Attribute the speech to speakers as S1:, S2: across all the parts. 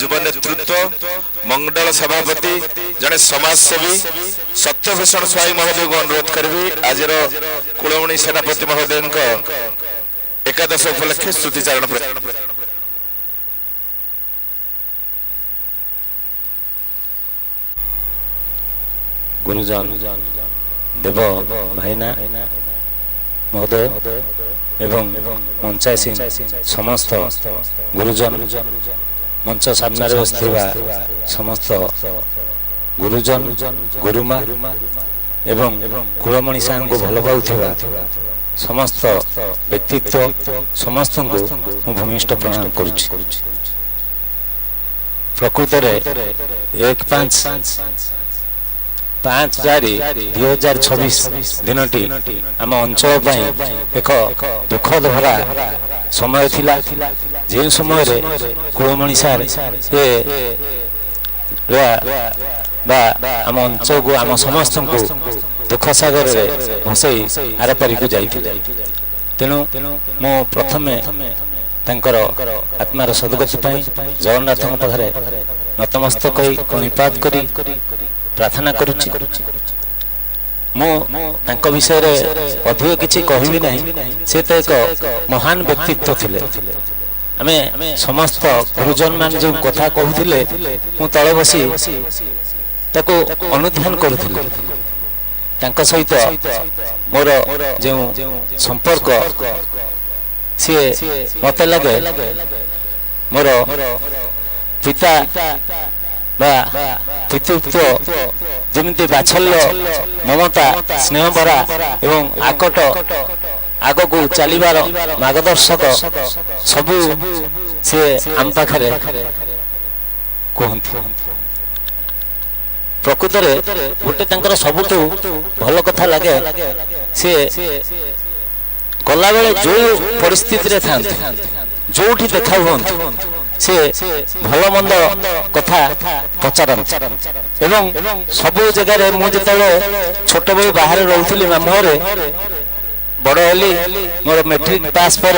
S1: ଯୁବ ନେତୃତ୍ୱ ମଣ୍ଡଳ ସଭାପତି ଜଣେ ସମାଜସେବୀ ସତ୍ୟଭୂଷଣ ସ୍ୱାଇଁ ମହୋଦୟଙ୍କୁ ଅନୁରୋଧ କରିବି ଆଜିର କୁଳମଣି ସେନାପତି ମହୋଦୟଙ୍କ ଏକାଦଶ ଉପଲକ୍ଷେ ସ୍ତୁତିଚାରଣ
S2: गुरुजन देव भाईना महोदय एवं मंचासी समस्त गुरुजन मंच सामने बसथिबा समस्त गुरुजन गुरुमा एवं कुलमणि साहब को भल पाउथिबा समस्त व्यक्तित्व समस्त को भूमिष्ठ प्रणाम करुछि। प्रकृत रे 1/5/2026 दिनटी आम अंचल एक दुखद भरा समय थिला जे समय रे कुलमणि सार आम अंचल को आम समस्त को दुख सागर रे भसई आरपारी को जाइथिले। तेणु मो प्रथमे तांकर आत्मार सद्गति पाई जगन्नाथ पाखरे नतमस्तक होई कणिपात करी प्रार्थना करुछि। मो तांको विषय रे अधिक किछि कहबी नहीं, से तो एक महान व्यक्तित्व थिले। आमे समस्त गुरुजन मान जो कथा कहूथिले मु तळे बसी ताको अनुध्यान करुथिले। तांको सहित मोर जो संपर्क सी मते लगे मोर पिता बा पितृत्व जमिति बाछल्य ममता स्नेह भरा एवं आकट आग को चलीबार मार्गदर्शक सबू से आम पाखरे कहती। प्रकृत रे गोटे तांकर सबुठु भल कथा लगे से गला बेले जो परिस्थिति रे थांते जोठी देखा हुअंत से भल मंद कथा पचारंत एवं सबु जगह मुझे छोट बेलू बाहर रोली मामुरे बड़ हेली मोर मैट्रिक पास पर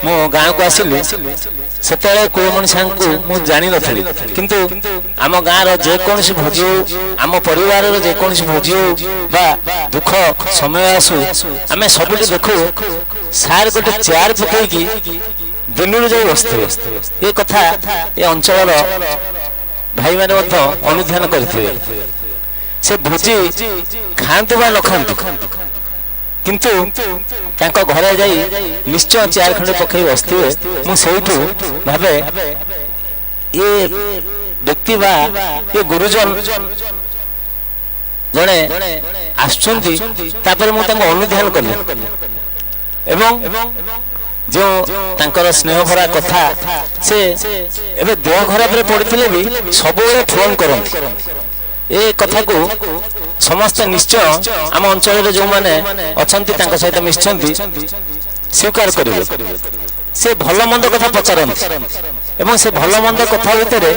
S2: मो गाँव को आसिली से कुलमणि साहब को मुझे जानी नी किंतु आम गाँव जेकोसी भोजी हो आम परिवार जेकोसी भोजी हो बा दुख समय आसू आम सब देखु सार गोटे चेयर पकईकी दिन जो बसते ये कथा ये अंचल भाई मैंने अनुध्यान करते से भोजी खातु बा न खातु किंतु तांको घरे जाई निश्चय चेयर खंडे पकई बसते मुझे भावे ये व्यक्ति बा ये गुरुजन जड़े आसुंती अनुध्यान कले एवं जो तांकर स्नेह भरा कथा से एबे देह खराब रे पड़िथिले भी सब फोन करंती ए कथा को समस्त निश्चय आम अंचल जो माने अछंती तांका सहित मिशंती स्वीकार करिवे। से भल मंद कथा पचारंती एवं से भल मंद कथा भितरे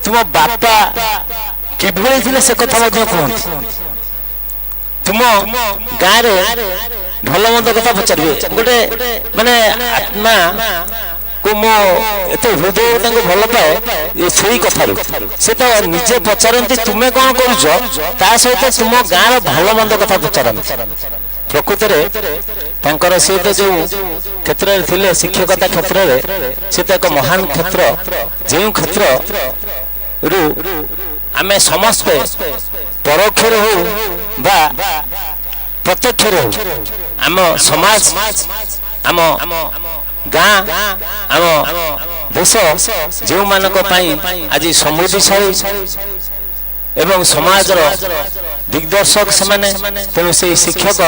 S2: तुम बापा किभଳି थिले से कथा मध्ये कहंती। तुम गाँ रे भल मंद कथा पचारे गोटे माने आत्मा को मो एत हृदय भल पाए से कथार से तो निजे पचारती तुम्हें कौन करुच ता सहित तुम गाँव भल मंद कथा पचारती। प्रकृत में सी तो जो क्षेत्र थे शिक्षकता क्षेत्र में सी तो एक महान क्षेत्र जो क्षेत्र रु आमे समस्ते परोक्षर हो बा प्रत्यक्षर हो आम समाज आम गाँ आम देश जो मानक आज समृद्धिशाली एवं समाज दिग्दर्शक से माने तेणु से शिक्षक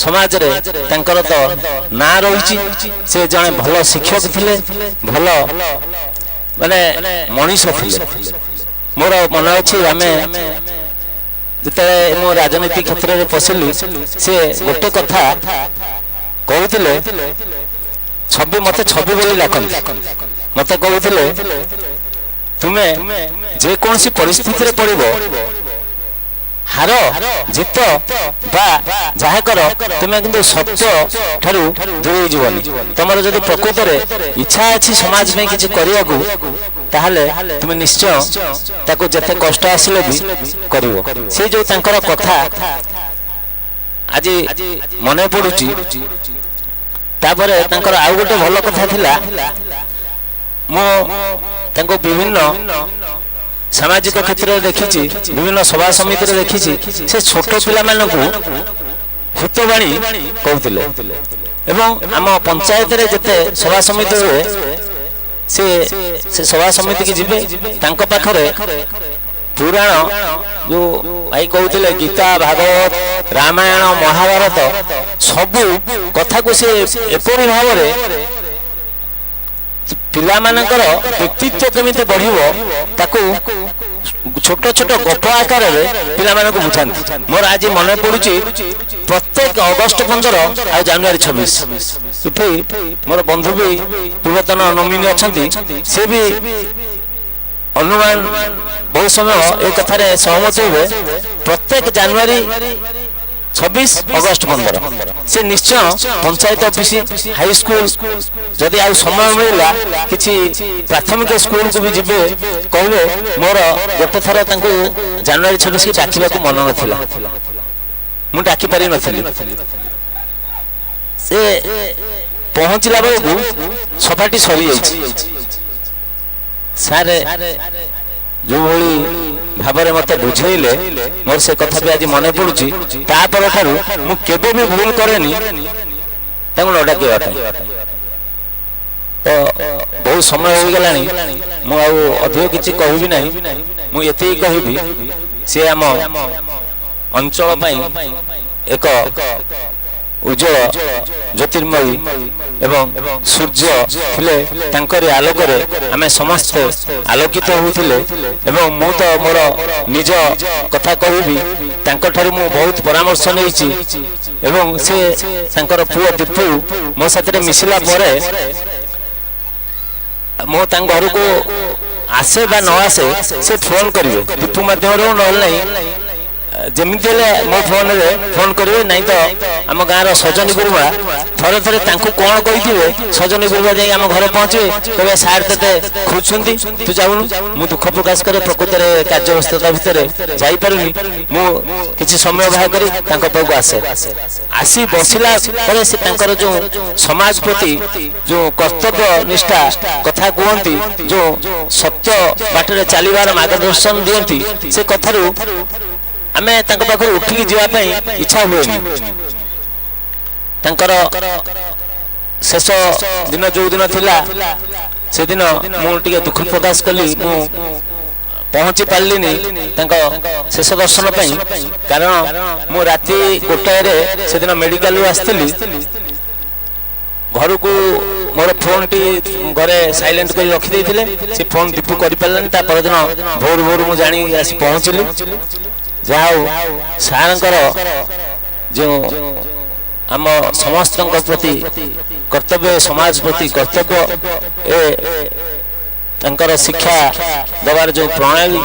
S2: समाज रे तांकर तो ना रही से जड़े भल शिक्षक थिले भल माने मनीष थिले। मोर मन अच्छी आम जिते मो राजनीति क्षेत्र में पशिली से गोटे कथा कहते छवि मत छवि बोली डाकती मत कहते तुम्हें जेकोसी परिस्थिति रे पड़ो ହାର ଜିତ ବା ଯାହା କର ତୁମେ କିନ୍ତୁ ସତ୍ୟ ଠାରୁ ଦୂରେଇ ଯିବନି। ତମର ଯଦି ପ୍ରକୃତରେ ଇଚ୍ଛା ଅଛି ସମାଜ ପାଇଁ କିଛି କରିବାକୁ, ତାହେଲେ ତୁମେ ନିଶ୍ଚୟ ତାକୁ ଯେତେ କଷ୍ଟ ଆସିଲେ ବି କରିବ। ସେ ଯୋଉ ତାଙ୍କର କଥା ଆଜି ମନେ ପଡୁଛି। ତାପରେ ତାଙ୍କର ଆଉ ଗୋଟେ ଭଲ କଥା ଥିଲା, ମୁଁ ତାଙ୍କୁ ବିଭିନ୍ନ ସାମାଜିକ କ୍ଷେତ୍ରରେ ଦେଖିଛି, ବିଭିନ୍ନ ସଭା ସମିତିରେ ଦେଖିଛି, ସେ ଛୋଟ ପିଲାମାନଙ୍କୁ ହିତବାଣୀ କହୁଥିଲେ। ଏବଂ ଆମ ପଞ୍ଚାୟତରେ ଯେତେ ସଭା ସମିତି ହୁଏ, ସେ ସଭା ସମିତିକି ଯିବେ, ତାଙ୍କ ପାଖରେ ପୁରାଣ ଯୋଉ ଭାଇ କହୁଥିଲେ ଗୀତା, ଭାଗବତ, ରାମାୟଣ, ମହାଭାରତ ସବୁ କଥାକୁ ସେ ଏପରି ଭାବରେ ପିଲାମାନଙ୍କର ବ୍ୟକ୍ତିତ୍ୱ କେମିତି ବଢିବ ତାକୁ ଛୋଟ ଛୋଟ ଗପ ଆକାରରେ ପିଲାମାନଙ୍କୁ ବୁଝାନ୍ତି। ମୋର ଆଜି ମନେ ପଡୁଛି ପ୍ରତ୍ୟେକ ଅଗଷ୍ଟ 15 ଆଉ ଜାନୁଆରୀ 26 ଏଠି ମୋର ବନ୍ଧୁ ବି ପୂର୍ବତନ ନୋମିନି ଅଛନ୍ତି, ସେ ବି ଅନୁମାନ ବହୁ ସମୟ ଏ କଥାରେ ସହମତ ହେବେ। ପ୍ରତ୍ୟେକ ଜାନୁଆରୀ 26 ଅଗଷ୍ଟ 15 ସେ ନିଶ୍ଚୟ ପଞ୍ଚାୟତ ଅଫିସ, ହାଇସ୍କୁଲ, ଯଦି ଆଉ ସମୟ ମିଳିଲା କିଛି ପ୍ରାଥମିକ ସ୍କୁଲକୁ ବି ଯିବେ, କହିବେ ମୋର ଗୋଟେ ଥର ତାଙ୍କୁ ଜାନୁଆରୀ 26 ଡାକିବାକୁ ମନ ନଥିଲା, ମୁଁ ଡାକି ପାରି ନଥିଲି। ସେ ପହଞ୍ଚିଲା ବେଳକୁ ସଭାଟି ସରିଯାଇଛି। ସାର୍ ଯୋଉଭଳି ଭାବରେ ମତେ ବୁଝେଇଲେ, ମୋର ସେ କଥା ବି ଆଜି ମନେ ପଡୁଛି। ତାପର ଠାରୁ ମୁଁ କେବେ ବି ଭୁଲ କରେନି ତାଙ୍କୁ ନ ଡାକିବା ପାଇଁ। ତ ବହୁତ ସମୟ ହୋଇଗଲାଣି, ମୁଁ ଆଉ ଅଧିକ କିଛି କହିବି ନାହିଁ। ମୁଁ ଏତିକି କହିବି, ସେ ଆମ ଅଞ୍ଚଳ ପାଇଁ ଏକ ଉଜ୍ଜଳ ଜ୍ୟୋତିର୍ମୟୀ ଏବଂ ସୂର୍ଯ୍ୟ ଥିଲେ। ତାଙ୍କରି ଆଲୋକରେ ଆମେ ସମସ୍ତେ ଆଲୋକିତ ହେଉଥିଲେ। ଏବଂ ମୁଁ ତ ମୋର ନିଜ କଥା କହିବି, ତାଙ୍କଠାରୁ ମୁଁ ବହୁତ ପରାମର୍ଶ ନେଇଛି। ଏବଂ ସେ ତାଙ୍କର ପୁଅ ଦୀପୁ ମୋ ସାଥିରେ ମିଶିଲା ପରେ ମୁଁ ତାଙ୍କ ଘରକୁ ଆସେ ବା ନ ଆସେ, ସେ ଫୋନ କରିବେ ଦୀପୁ ମାଧ୍ୟମରେ, ନହେଲେ ନାହିଁ ଯେମିତି ହେଲେ ମୋ ଫୋନରେ ଫୋନ କରିବେ। ନାଇଁ ତ ଆମ ଗାଁର ସଜନୀ ଗୁରୁମା ଥରେ ଥରେ ତାଙ୍କୁ କଣ କହିଥିବେ, ସଜନୀ ଗୁରୁମା ଯାଇ ଆମ ଘରେ ପହଞ୍ଚିବେ, କହିବେ ସାର୍ ତତେ ଖୋଜୁଛନ୍ତି, ତୁ ଯାଉନୁ। ମୁଁ ଦୁଃଖ ପ୍ରକାଶ କରେ, ପ୍ରକୃତରେ କାର୍ଯ୍ୟ ବ୍ୟସ୍ତତା ଭିତରେ ଯାଇପାରୁନି। ମୁଁ କିଛି ସମୟ ବାହାର କରି ତାଙ୍କ ପାଖକୁ ଆସେ। ଆସି ବସିଲା ପରେ ସେ ତାଙ୍କର ଯୋଉ ସମାଜ ପ୍ରତି ଯୋଉ କର୍ତ୍ତବ୍ୟ ନିଷ୍ଠା କଥା କୁହନ୍ତି, ଯୋଉ ସତ୍ୟ ବାଟରେ ଚାଲିବାର ମାର୍ଗଦର୍ଶନ ଦିଅନ୍ତି, ସେ କଥାରୁ ଆମେ ତାଙ୍କ ପାଖରୁ ଉଠିକି ଯିବା ପାଇଁ ଇଚ୍ଛା ହୁଏନି। ତାଙ୍କର ଶେଷ ଦିନ ଯୋଉ ଦିନ ଥିଲା, ସେଦିନ ମୁଁ ଟିକେ ଦୁଃଖ ପ୍ରକାଶ କଲି। ମୁଁ ପହଞ୍ଚି ପାରିଲିନି ତାଙ୍କ ଶେଷ ଦର୍ଶନ ପାଇଁ, କାରଣ ମୁଁ ରାତି 1ରେ ସେଦିନ ମେଡିକାଲରୁ ଆସିଥିଲି। ଘରକୁ ମୋର ଫୋନଟି ଘରେ ସାଇଲେଣ୍ଟ କରି ରଖିଦେଇଥିଲେ, ସେ ଫୋନ ଦୀପୁ କରିପାରିଲାନି। ତା ପରଦିନ ଭୋରୁ ଭୋରୁ ମୁଁ ଜାଣି ଆସି ପହଞ୍ଚିଲି। ଯାହା ହଉ ସାରଙ୍କର ଯେଉଁ ଆମ ସମସ୍ତଙ୍କ ପ୍ରତି କର୍ତ୍ତବ୍ୟ, ସମାଜ ପ୍ରତି କର୍ତ୍ତବ୍ୟ, ତାଙ୍କର ଶିକ୍ଷା ଦେବାର ଯେଉଁ ପ୍ରଣାଳୀ,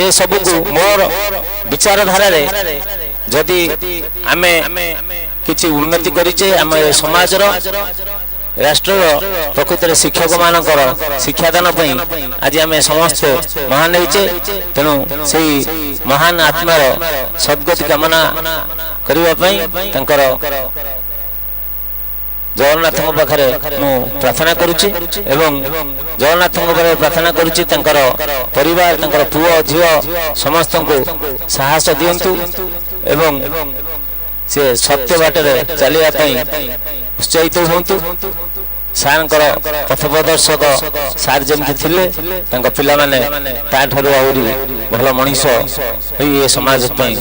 S2: ଏ ସବୁକୁ ମୋର ବିଚାରଧାରାରେ ଯଦି ଆମେ କିଛି ଉନ୍ନତି କରିଛେ ଆମ ସମାଜର, ରାଷ୍ଟ୍ରର, ପ୍ରକୃତରେ ଶିକ୍ଷକ ମାନଙ୍କର ଶିକ୍ଷାଦାନ ପାଇଁ ଆଜି ଆମେ ସମସ୍ତେ ମହାନ ହେଇଛେ। ତେଣୁ ସେଇ ମହାନ ଆତ୍ମାର ସଦ୍ଗତି କାମନା କରିବା ପାଇଁ ତାଙ୍କର ଜଗନ୍ନାଥଙ୍କ ପାଖରେ ମୁଁ ପ୍ରାର୍ଥନା କରୁଛି। ଏବଂ ଜଗନ୍ନାଥଙ୍କ ପାଖରେ ପ୍ରାର୍ଥନା କରୁଛି ତାଙ୍କର ପରିବାର, ତାଙ୍କର ପୁଅ ଝିଅ ସମସ୍ତଙ୍କୁ ସାହସ ଦିଅନ୍ତୁ ଏବଂ ସେ ସତ୍ୟ ବାଟରେ ଚାଲିବା ପାଇଁ ଉତ୍ସାହିତ ହୁଅନ୍ତୁ। ସାରଙ୍କର ପଥପ୍ରଦର୍ଶକ ସାର୍ ଯେମିତି ଥିଲେ, ତାଙ୍କ ପିଲାମାନେ ତାଠାରୁ ଆହୁରି ଭଲ ମଣିଷ ହୋଇ ଏ ସମାଜ ପାଇଁ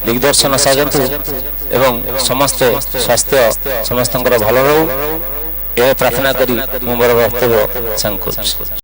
S2: ଦିଗ୍ଦର୍ଶନ ସାଜନ୍ତୁ ଏବଂ ସମସ୍ତେ ସ୍ୱାସ୍ଥ୍ୟ ସମସ୍ତଙ୍କର ଭଲ ରହୁ, ଏହା ପ୍ରାର୍ଥନା କରି ମୁଁ ମୋର ବକ୍ତବ୍ୟ ସାଙ୍ଗ କରୁଛି।